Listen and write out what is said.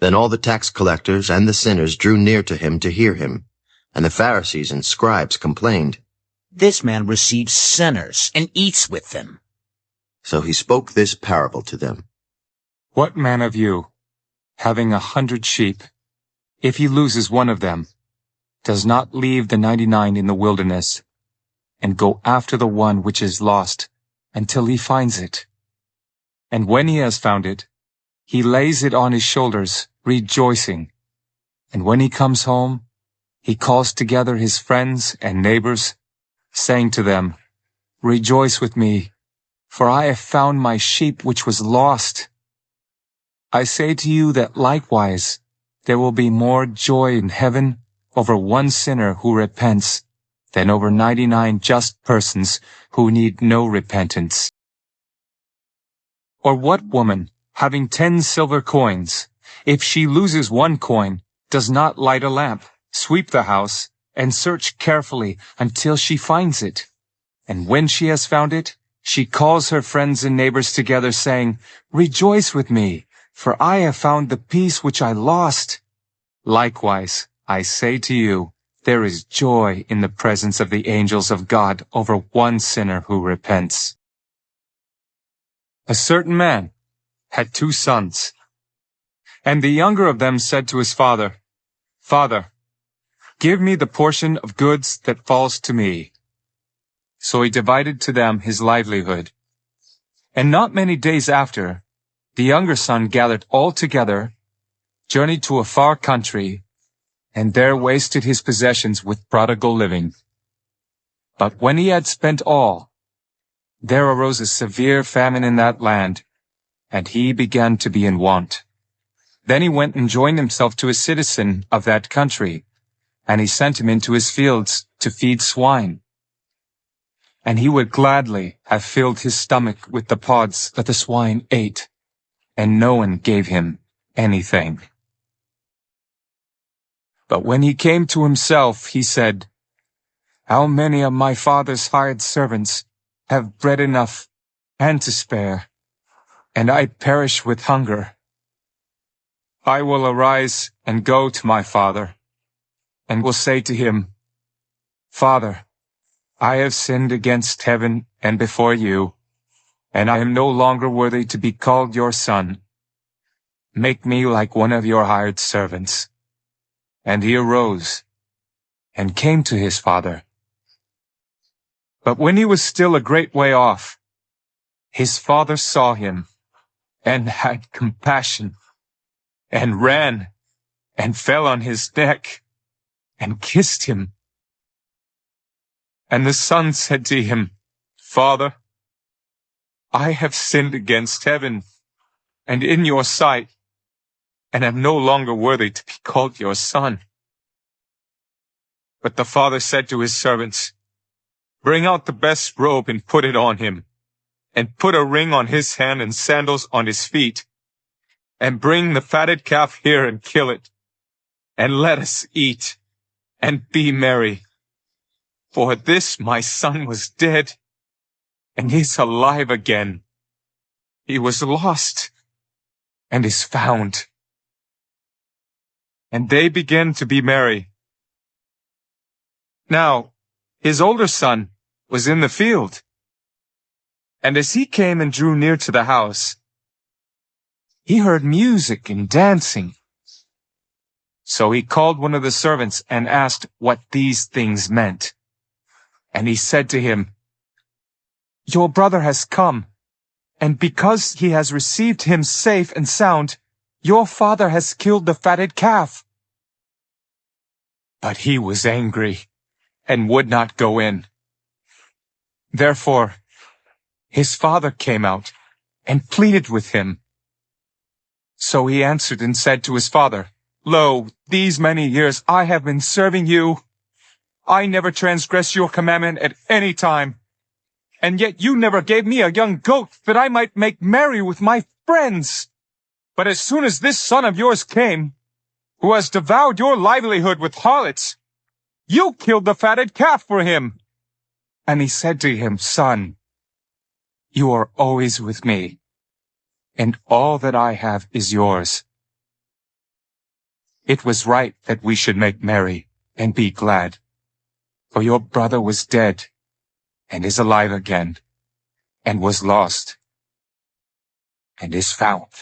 Then all the tax collectors and the sinners drew near to him to hear him, and the Pharisees and scribes complained, "This man receives sinners and eats with them." So he spoke this parable to them. What man of you, having 100 sheep, if he loses one of them, does not leave the 99 in the wilderness, and go after the one which is lost, until he finds it? And when he has found it, he lays it on his shoulders, rejoicing. And when he comes home, he calls together his friends and neighbors, saying to them, "Rejoice with me, for I have found my sheep which was lost." I say to you that likewise there will be more joy in heaven over one sinner who repents than over 99 just persons who need no repentance. Or what woman, having 10 silver coins, if she loses one coin, does not light a lamp, sweep the house, and search carefully until she finds it? And when she has found it, she calls her friends and neighbors together, saying, "Rejoice with me, for I have found the piece which I lost." Likewise, I say to you, there is joy in the presence of the angels of God over one sinner who repents. A certain man had 2 sons, and the younger of them said to his father, "Father, give me the portion of goods that falls to me." So he divided to them his livelihood. And not many days after, the younger son gathered all together, journeyed to a far country, and there wasted his possessions with prodigal living. But when he had spent all, there arose a severe famine in that land, and he began to be in want. Then he went and joined himself to a citizen of that country, and he sent him into his fields to feed swine. And he would gladly have filled his stomach with the pods that the swine ate, and no one gave him anything. But when he came to himself, he said, "How many of my father's hired servants have bread enough and to spare, and I perish with hunger? I will arise and go to my father, and will say to him, 'Father, I have sinned against heaven and before you, and I am no longer worthy to be called your son. Make me like one of your hired servants.' And he arose and came to his father. But when he was still a great way off, his father saw him and had compassion, and ran and fell on his neck and kissed him. And the son said to him, 'Father, I have sinned against heaven and in your sight, and am no longer worthy to be called your son.' But the father said to his servants, 'Bring out the best robe and put it on him, and put a ring on his hand and sandals on his feet, and bring the fatted calf here and kill it, and let us eat and be merry. For this my son was dead, and is alive again. He was lost, and is found.' And they began to be merry. Now, his older son was in the field. And as he came and drew near to the house, he heard music and dancing. So he called one of the servants and asked what these things meant. And he said to him, 'Your brother has come, and because he has received him safe and sound, your father has killed the fatted calf.' But he was angry and would not go in. Therefore, his father came out and pleaded with him. So he answered and said to his father, 'Lo, these many years I have been serving you. I never transgressed your commandment at any time. And yet you never gave me a young goat that I might make merry with my friends. But as soon as this son of yours came, who has devoured your livelihood with harlots, you killed the fatted calf for him.' And he said to him, 'Son, you are always with me, and all that I have is yours. It was right that we should make merry and be glad. For your brother was dead and is alive again, and was lost and is found.